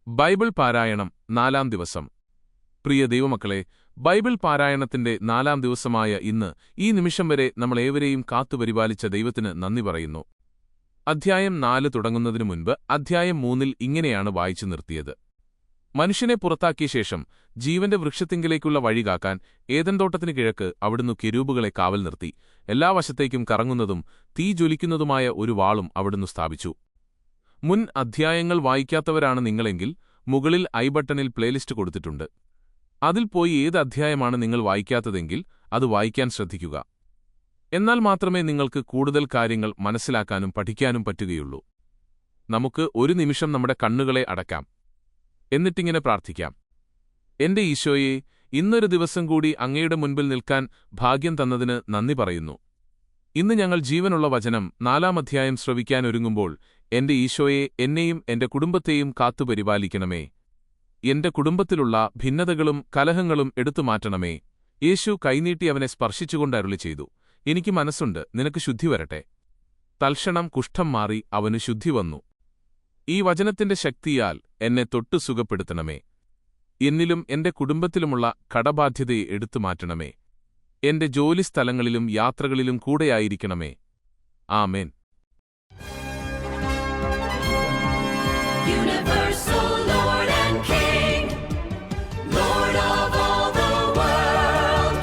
Bible പാരായണം 4-ാം ദിവസം. പ്രിയ ദൈവമക്കളെ, ബൈബിൾ പാരായണത്തിന്റെ 4-ാം ദിവസമായ ഇന്ന് ഈ നിമിഷം വരെ നമ്മളേവരെയും കാത്തുപരിപാലിച്ച ദൈവത്തിന് നന്ദി പറയുന്നു. അധ്യായം 4 തുടങ്ങുന്നതിനു മുൻപ് അധ്യായം 3-ൽ ഇങ്ങനെയാണ് വായിച്ചു നിർത്തിയത്. മനുഷ്യനെ പുറത്താക്കിയ ശേഷം ജീവന്റെ വൃക്ഷത്തിങ്കിലേക്കുള്ള വഴി കാക്കാൻ ഏദൻ തോട്ടത്തിന് കിഴക്ക് അവിടുന്ന് കെരൂബുകളെ കാവൽ നിർത്തി. എല്ലാ വശത്തേക്കും കറങ്ങുന്നതും തീ ജ്വലിക്കുന്നതുമായ ഒരു വാളും അവിടുന്ന് സ്ഥാപിച്ചു. മുൻ അധ്യായങ്ങൾ വായിക്കാത്തവരാണ് നിങ്ങളെങ്കിൽ മുകളിൽ ഐ ബട്ടണിൽ പ്ലേലിസ്റ്റ് കൊടുത്തിട്ടുണ്ട്. അതിൽ പോയി ഏത് അധ്യായമാണ് നിങ്ങൾ വായിക്കാത്തതെങ്കിൽ അത് വായിക്കാൻ ശ്രദ്ധിക്കുക. എന്നാൽ മാത്രമേ നിങ്ങൾക്ക് കൂടുതൽ കാര്യങ്ങൾ മനസ്സിലാക്കാനും പഠിക്കാനും പറ്റുകയുള്ളൂ. നമുക്ക് ഒരു നിമിഷം നമ്മുടെ കണ്ണുകളെ അടയ്ക്കാം. എന്നിട്ടിങ്ങനെ പ്രാർത്ഥിക്കാം. എന്റെ ഈശോയെ, ഇന്നൊരു ദിവസം കൂടി അങ്ങയുടെ മുൻപിൽ നിൽക്കാൻ ഭാഗ്യം തന്നതിന് നന്ദി പറയുന്നു. ഇന്ന് ഞങ്ങൾ ജീവനുള്ള വചനം 4-ാം അധ്യായം ശ്രവിക്കാനൊരുങ്ങുമ്പോൾ എന്റെ ഈശോയെ, എന്നെയും എന്റെ കുടുംബത്തെയും കാത്തുപരിപാലിക്കണമേ. എന്റെ കുടുംബത്തിലുള്ള ഭിന്നതകളും കലഹങ്ങളും എടുത്തുമാറ്റണമേ. യേശു കൈനീട്ടി അവനെ സ്പർശിച്ചുകൊണ്ട് അരുളി ചെയ്തു, എനിക്ക് മനസ്സുണ്ട്, നിനക്ക് ശുദ്ധി വരട്ടെ. തൽക്ഷണം കുഷ്ഠം മാറി അവനു ശുദ്ധി വന്നു. ഈ വചനത്തിന്റെ ശക്തിയാൽ എന്നെ തൊട്ടു സുഖപ്പെടുത്തണമേ. എന്നിലും എന്റെ കുടുംബത്തിലുമുള്ള കടബാധ്യതയെ എടുത്തുമാറ്റണമേ. എന്റെ ജോലിസ്ഥലങ്ങളിലും യാത്രകളിലും കൂടെയായിരിക്കണമേ. ആമേൻ. Universal Lord and King, Lord of all the world,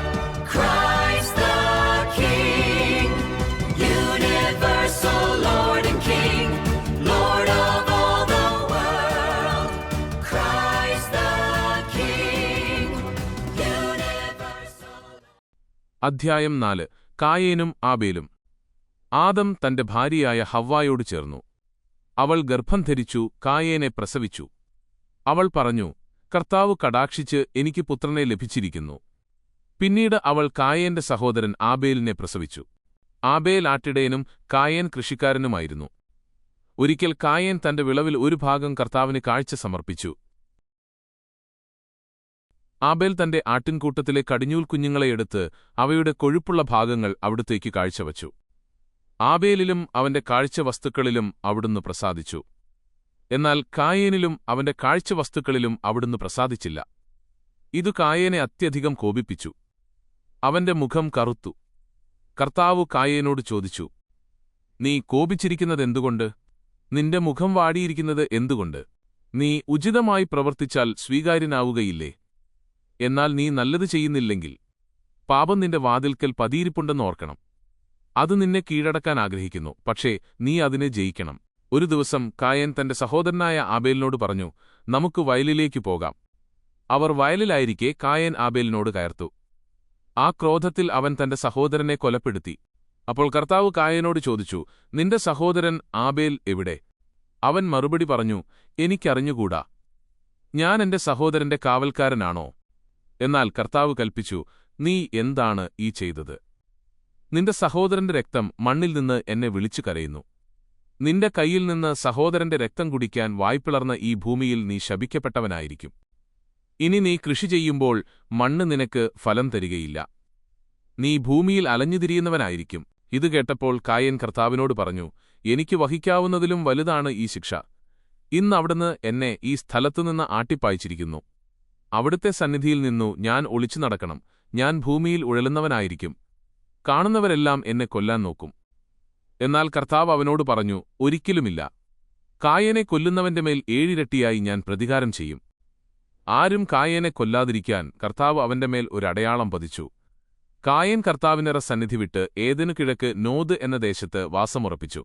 Christ the King. Universal Lord and King, Lord of all the world, Christ the King. Universal. അധ്യായം 4. കായേനും ആബേലും. ആദം തന്റെ ഭാര്യയായ ഹവ്വായോട് ചേർന്നു. അവൾ ഗർഭം ധരിച്ചു കായേനെ പ്രസവിച്ചു. അവൾ പറഞ്ഞു, കർത്താവ് കടാക്ഷിച്ച് എനിക്ക് പുത്രനെ ലഭിച്ചിരിക്കുന്നു. പിന്നീട് അവൾ കായേന്റെ സഹോദരൻ ആബേലിനെ പ്രസവിച്ചു. ആബേൽ ആട്ടിടയനും കായേൻ കൃഷിക്കാരനുമായിരുന്നു. ഒരിക്കൽ കായേൻ തന്റെ വിളവിൽ ഒരു ഭാഗം കർത്താവിന് കാഴ്ച സമർപ്പിച്ചു. ആബേൽ തന്റെ ആട്ടിൻകൂട്ടത്തിലെ കടിഞ്ഞൂൽ കുഞ്ഞുങ്ങളെ എടുത്ത് അവയുടെ കൊഴുപ്പുള്ള ഭാഗങ്ങൾ അവിടുത്തേക്ക് കാഴ്ചവച്ചു. ആബേലിലും അവന്റെ കാഴ്ചവസ്തുക്കളിലും അവിടുന്ന് പ്രസാദിച്ചു. എന്നാൽ കായേനിലും അവന്റെ കാഴ്ചവസ്തുക്കളിലും അവിടുന്ന് പ്രസാദിച്ചില്ല. ഇതു കായേനെ അത്യധികം കോപിപ്പിച്ചു. അവന്റെ മുഖം കറുത്തു. കർത്താവ് കായേനോട് ചോദിച്ചു, നീ കോപിച്ചിരിക്കുന്നതെന്തുകൊണ്ട്? നിന്റെ മുഖം വാടിയിരിക്കുന്നത് എന്തുകൊണ്ട്? നീ ഉചിതമായി പ്രവർത്തിച്ചാൽ സ്വീകാര്യനാവുകയില്ലേ? എന്നാൽ നീ നല്ലത് ചെയ്യുന്നില്ലെങ്കിൽ പാപം നിന്റെ വാതിൽക്കൽ പതിയിരിപ്പുണ്ടെന്നോർക്കണം. അത് നിന്നെ കീഴടക്കാൻ ആഗ്രഹിക്കുന്നു, പക്ഷേ നീ അതിനെ ജയിക്കണം. ഒരു ദിവസം കായേൻ തന്റെ സഹോദരനായ ആബേലിനോട് പറഞ്ഞു, നമുക്ക് വയലിലേക്ക് പോകാം. അവർ വയലിലായിരിക്കെ കായേൻ ആബേലിനോട് കയർത്തു. ആ ക്രോധത്തിൽ അവൻ തന്റെ സഹോദരനെ കൊലപ്പെടുത്തി. അപ്പോൾ കർത്താവ് കായേനോട് ചോദിച്ചു, നിന്റെ സഹോദരൻ ആബേൽ എവിടെ? അവൻ മറുപടി പറഞ്ഞു, എനിക്കറിഞ്ഞുകൂടാ. ഞാൻ എന്റെ സഹോദരന്റെ കാവൽക്കാരനാണോ? എന്നാൽ കർത്താവ് കൽപ്പിച്ചു, നീ എന്താണ് ഈ ചെയ്തത്? നിന്റെ സഹോദരന്റെ രക്തം മണ്ണിൽ നിന്ന് എന്നെ വിളിച്ചു കരയുന്നു. നിന്റെ കൈയിൽ നിന്ന് സഹോദരന്റെ രക്തം കുടിക്കാൻ വായ്പിളർന്ന ഈ ഭൂമിയിൽ നീ ശപിക്കപ്പെട്ടവനായിരിക്കും. ഇനി നീ കൃഷി ചെയ്യുമ്പോൾ മണ്ണ് നിനക്ക് ഫലം തരികയില്ല. നീ ഭൂമിയിൽ അലഞ്ഞുതിരിയുന്നവനായിരിക്കും. ഇത് കേട്ടപ്പോൾ കായേൻ കർത്താവിനോട് പറഞ്ഞു, എനിക്ക് വഹിക്കാവുന്നതിലും വലുതാണ് ഈ ശിക്ഷ. ഇന്ന് അവിടുന്ന് എന്നെ ഈ സ്ഥലത്തുനിന്ന് ആട്ടിപ്പായിച്ചിരിക്കുന്നു. അവിടുത്തെ സന്നിധിയിൽ നിന്നു ഞാൻ ഒളിച്ചു നടക്കണം. ഞാൻ ഭൂമിയിൽ ഉഴലുന്നവനായിരിക്കും. കാണുന്നവരെല്ലാം എന്നെ കൊല്ലാൻ നോക്കും. എന്നാൽ കർത്താവ് അവനോട് പറഞ്ഞു, ഒരിക്കലുമില്ല. കായേനെ കൊല്ലുന്നവന്റെ മേൽ 7 ഇരട്ടിയായി ഞാൻ പ്രതികാരം ചെയ്യും. ആരും കായേനെ കൊല്ലാതിരിക്കാൻ കർത്താവ് അവന്റെ മേൽ ഒരു അടയാളം പതിച്ചു. കായേൻ കർത്താവിന്റെ സന്നിധി വിട്ട് ഏദനു കിഴക്ക് നോദ് എന്ന ദേശത്ത് വാസമുറപ്പിച്ചു.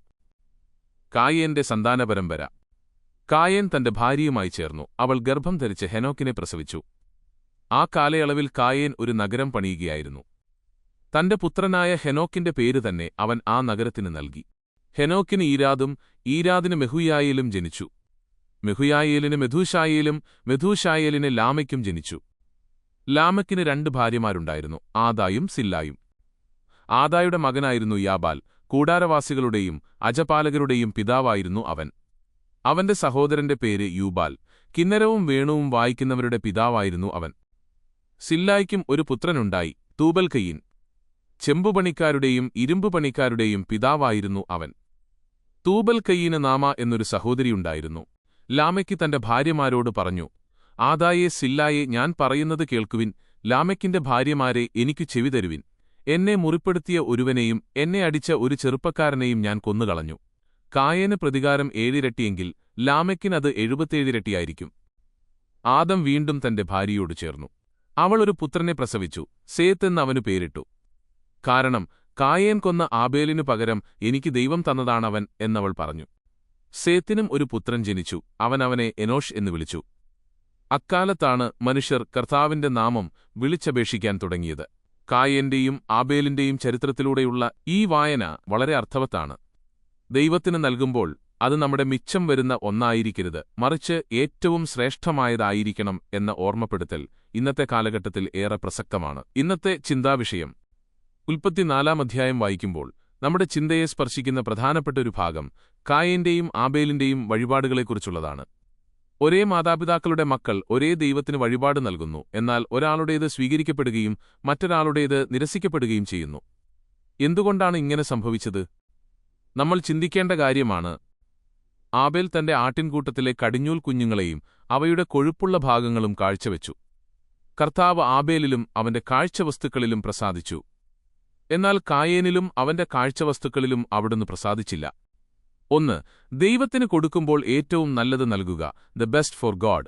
കായേന്റെ സന്താനപരമ്പര. കായേൻ തന്റെ ഭാര്യയുമായി ചേർന്നു. അവൾ ഗർഭം ധരിച്ച് ഹെനോക്കിനെ പ്രസവിച്ചു. ആ കാലയളവിൽ കായേൻ ഒരു നഗരം പണിയുകയായിരുന്നു. തന്റെ പുത്രനായ ഹെനോക്കിന്റെ പേര് തന്നെ അവൻ ആ നഗരത്തിന് നൽകി. ഹെനോക്കിന് ഈരാദും ഈരാദിന് മെഹുയായേലും ജനിച്ചു. മെഹുയായേലിന് മെഥൂശായേലും മെഥൂശായേലിന് ലാമെക്കും ജനിച്ചു. ലാമെക്കിന് 2 ഭാര്യമാരുണ്ടായിരുന്നു, ആദായും സില്ലായും. ആദായുടെ മകനായിരുന്നു യാബാൽ. കൂടാരവാസികളുടെയും അജപാലകരുടെയും പിതാവായിരുന്നു അവൻ. അവന്റെ സഹോദരന്റെ പേര് യൂബാൽ. കിന്നരവും വേണുവും വായിക്കുന്നവരുടെ പിതാവായിരുന്നു അവൻ. സില്ലായ്ക്കും ഒരു പുത്രനുണ്ടായി, തൂബൽകയീൻ. ചെമ്പുപണിക്കാരുടെയും ഇരുമ്പുപണിക്കാരുടെയും പിതാവായിരുന്നു അവൻ. തൂബൽകയീന് നാമ എന്നൊരു സഹോദരിയുണ്ടായിരുന്നു. ലാമെക്ക് തന്റെ ഭാര്യമാരോട് പറഞ്ഞു, ആദായെ സില്ലായെ ഞാൻ പറയുന്നത് കേൾക്കുവിൻ. ലാമെക്കിന്റെ ഭാര്യമാരെ എനിക്കു ചെവി തരുവിൻ. എന്നെ മുറിപ്പെടുത്തിയ ഒരുവനെയും എന്നെ അടിച്ച ഒരു ചെറുപ്പക്കാരനെയും ഞാൻ കൊന്നുകളഞ്ഞു. കായേന് പ്രതികാരം 7 ഇരട്ടിയെങ്കിൽ ലാമെക്കിനത് 77 ഇരട്ടിയായിരിക്കും. ആദം വീണ്ടും തന്റെ ഭാര്യയോട് ചേർന്നു. അവൾ ഒരു പുത്രനെ പ്രസവിച്ചു. സേത്ത് എന്ന് അവനു പേരിട്ടു. കാരണം കായേൻ കൊന്ന ആബേലിനു പകരം എനിക്ക് ദൈവം തന്നതാണവൻ എന്നവൾ പറഞ്ഞു. സേത്തിനും ഒരു പുത്രൻ ജനിച്ചു. അവനെ എനോഷ് എന്ന് വിളിച്ചു. അക്കാലത്താണ് മനുഷ്യർ കർത്താവിന്റെ നാമം വിളിച്ചപേക്ഷിക്കാൻ തുടങ്ങിയത്. കായേന്റെയും ആബേലിന്റെയും ചരിത്രത്തിലൂടെയുള്ള ഈ വായന വളരെ അർത്ഥവത്താണ്. ദൈവത്തിന് നൽകുമ്പോൾ അത് നമ്മുടെ മിച്ചം വരുന്ന ഒന്നായിരിക്കരുത്, മറിച്ച് ഏറ്റവും ശ്രേഷ്ഠമായതായിരിക്കണം എന്ന ഓർമ്മപ്പെടുത്തൽ ഇന്നത്തെ കാലഘട്ടത്തിൽ ഏറെ പ്രസക്തമാണ്. ഇന്നത്തെ ചിന്താവിഷയം 4 അധ്യായം വായിക്കുമ്പോൾ നമ്മുടെ ചിന്തയെ സ്പർശിക്കുന്ന പ്രധാനപ്പെട്ട ഒരു ഭാഗം കായേന്റെയും ആബേലിന്റെയും വഴിപാടുകളെക്കുറിച്ചുള്ളതാണ്. ഒരേ മാതാപിതാക്കളുടെ മക്കൾ ഒരേ ദൈവത്തിന് വഴിപാട് നൽകുന്നു. എന്നാൽ ഒരാളുടേത് സ്വീകരിക്കപ്പെടുകയും മറ്റൊരാളുടേത് നിരസിക്കപ്പെടുകയും ചെയ്യുന്നു. എന്തുകൊണ്ടാണ് ഇങ്ങനെ സംഭവിച്ചത്? നമ്മൾ ചിന്തിക്കേണ്ട കാര്യമാണ്. ആബേൽ തന്റെ ആട്ടിൻകൂട്ടത്തിലെ കടിഞ്ഞൂൽ കുഞ്ഞുങ്ങളെയും അവയുടെ കൊഴുപ്പുള്ള ഭാഗങ്ങളും കാഴ്ചവെച്ചു. കർത്താവ് ആബേലിലും അവന്റെ കാഴ്ചവസ്തുക്കളിലും പ്രസാദിച്ചു. എന്നാൽ കായേനിലും അവന്റെ കാഴ്ചവസ്തുക്കളിലും അവിടുന്ന് പ്രസാദിച്ചില്ല. 1. ദൈവത്തിന് കൊടുക്കുമ്പോൾ ഏറ്റവും നല്ലത് നൽകുക, the best for God.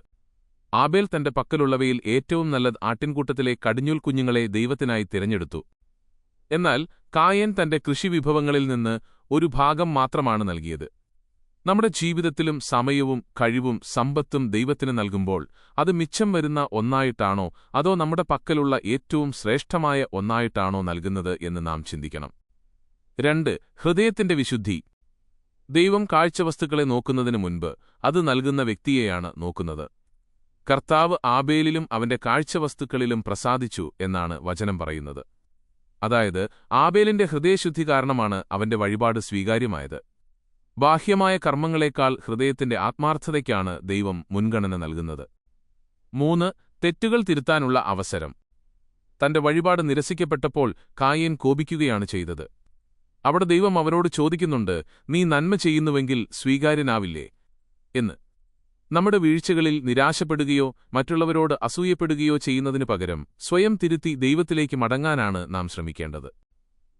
Abel തന്റെ പക്കലുള്ളവയിൽ ഏറ്റവും നല്ലത് ആട്ടിൻകൂട്ടത്തിലെ കടിഞ്ഞൂൽ കുഞ്ഞുങ്ങളെ ദൈവത്തിനായി തിരഞ്ഞെടുത്തു. എന്നാൽ കായേൻ തന്റെ കൃഷിവിഭവങ്ങളിൽ നിന്ന് ഒരു ഭാഗം മാത്രമാണ് നൽകിയത്. നമ്മുടെ ജീവിതത്തിലും സമയവും കഴിവും സമ്പത്തും ദൈവത്തിന് നൽകുമ്പോൾ അത് മിച്ചം വരുന്ന ഒന്നായിട്ടാണോ അതോ നമ്മുടെ പക്കലുള്ള ഏറ്റവും ശ്രേഷ്ഠമായ ഒന്നായിട്ടാണോ നൽകുന്നത് എന്ന് നാം ചിന്തിക്കണം. 2. ഹൃദയത്തിന്റെ വിശുദ്ധി. ദൈവം കാഴ്ചവസ്തുക്കളെ നോക്കുന്നതിനു മുൻപ് അത് നൽകുന്ന വ്യക്തിയെയാണ് നോക്കുന്നത്. കർത്താവ് ആബേലിലും അവന്റെ കാഴ്ചവസ്തുക്കളിലും പ്രസാദിച്ചു എന്നാണ് വചനം പറയുന്നത്. അതായത് ആബേലിന്റെ ഹൃദയശുദ്ധി കാരണമാണ് അവന്റെ വഴിപാട് സ്വീകാര്യമായത്. ബാഹ്യമായ കർമ്മങ്ങളെക്കാൾ ഹൃദയത്തിന്റെ ആത്മാർത്ഥതയ്ക്കാണ് ദൈവം മുൻഗണന നൽകുന്നത്. 3. തെറ്റുകൾ തിരുത്താനുള്ള അവസരം. തന്റെ വഴിപാട് നിരസിക്കപ്പെട്ടപ്പോൾ കായേൻ കോപിക്കുകയാണ് ചെയ്തത്. അവിടെ ദൈവം അവരോട് ചോദിക്കുന്നുണ്ട്, നീ നന്മ ചെയ്യുന്നുവെങ്കിൽ സ്വീകാര്യനാവില്ലേ എന്ന്. നമ്മുടെ വീഴ്ചകളിൽ നിരാശപ്പെടുകയോ മറ്റുള്ളവരോട് അസൂയപ്പെടുകയോ ചെയ്യുന്നതിനു പകരം സ്വയം തിരുത്തി ദൈവത്തിലേക്ക് മടങ്ങാനാണ് നാം ശ്രമിക്കേണ്ടത്.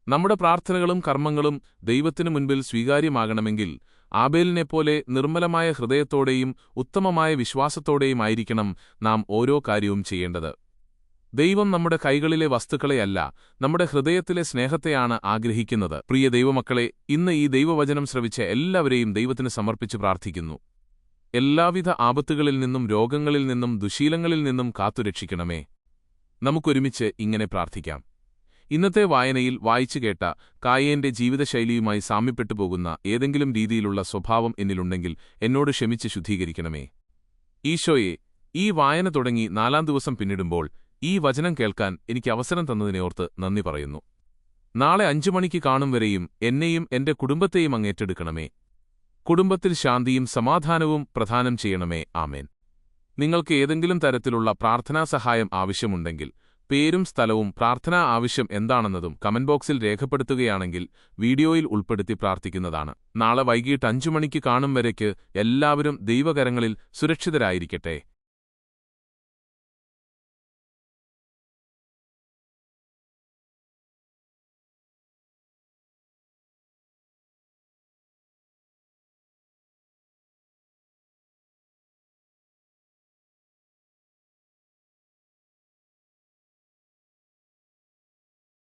നമ്മുടെ പ്രാർത്ഥനകളും കർമ്മങ്ങളും ദൈവത്തിനു മുൻപിൽ സ്വീകാര്യമാകണമെങ്കിൽ ആബേലിനെപ്പോലെ നിർമ്മലമായ ഹൃദയത്തോടെയും ഉത്തമമായ വിശ്വാസത്തോടെയും ആയിരിക്കണം നാം ഓരോ കാര്യവും ചെയ്യേണ്ടത്. ദൈവം നമ്മുടെ കൈകളിലെ വസ്തുക്കളെയല്ല, നമ്മുടെ ഹൃദയത്തിലെ സ്നേഹത്തെയാണ് ആഗ്രഹിക്കുന്നത്. പ്രിയ ദൈവമക്കളെ, ഇന്ന് ഈ ദൈവവചനം ശ്രവിച്ച എല്ലാവരെയും ദൈവത്തിന് സമർപ്പിച്ച് പ്രാർത്ഥിക്കുന്നു. എല്ലാവിധ ആപത്തുകളിൽ നിന്നും രോഗങ്ങളിൽ നിന്നും ദുശീലങ്ങളിൽ നിന്നും കാത്തുരക്ഷിക്കണമേ. നമുക്കൊരുമിച്ച് ഇങ്ങനെ പ്രാർത്ഥിക്കാം. ഇന്നത്തെ വായനയിൽ വായിച്ചു കേട്ട കായേന്റെ ജീവിതശൈലിയുമായി സാമ്യപ്പെട്ടുപോകുന്ന ഏതെങ്കിലും രീതിയിലുള്ള സ്വഭാവം എന്നിലുണ്ടെങ്കിൽ എന്നോട് ക്ഷമിച്ച് ശുദ്ധീകരിക്കണമേ. ഈശോയെ, ഈ വായന തുടങ്ങി 4 ദിവസം പിന്നിടുമ്പോൾ ഈ വചനം കേൾക്കാൻ എനിക്ക് അവസരം തന്നതിനെയോർത്ത് നന്ദി പറയുന്നു. നാളെ 5 മണിക്ക് കാണും വരെയും എന്നെയും എന്റെ കുടുംബത്തെയും അങ്ങേറ്റെടുക്കണമേ. കുടുംബത്തിൽ ശാന്തിയും സമാധാനവും പ്രദാനം ചെയ്യണമേ. ആമേൻ. നിങ്ങൾക്ക് ഏതെങ്കിലും തരത്തിലുള്ള പ്രാർത്ഥനാ സഹായം ആവശ്യമുണ്ടെങ്കിൽ പേരും സ്ഥലവും പ്രാർത്ഥനാ ആവശ്യം എന്താണെന്നതും കമന്റ് ബോക്സിൽ രേഖപ്പെടുത്തുകയാണെങ്കിൽ വീഡിയോയിൽ ഉൾപ്പെടുത്തി പ്രാർത്ഥിക്കുന്നതാണ്. നാളെ വൈകിട്ട് 5 മണിക്ക് കാണും വരയ്ക്ക് എല്ലാവരും ദൈവകരങ്ങളിൽ സുരക്ഷിതരായിരിക്കട്ടെ.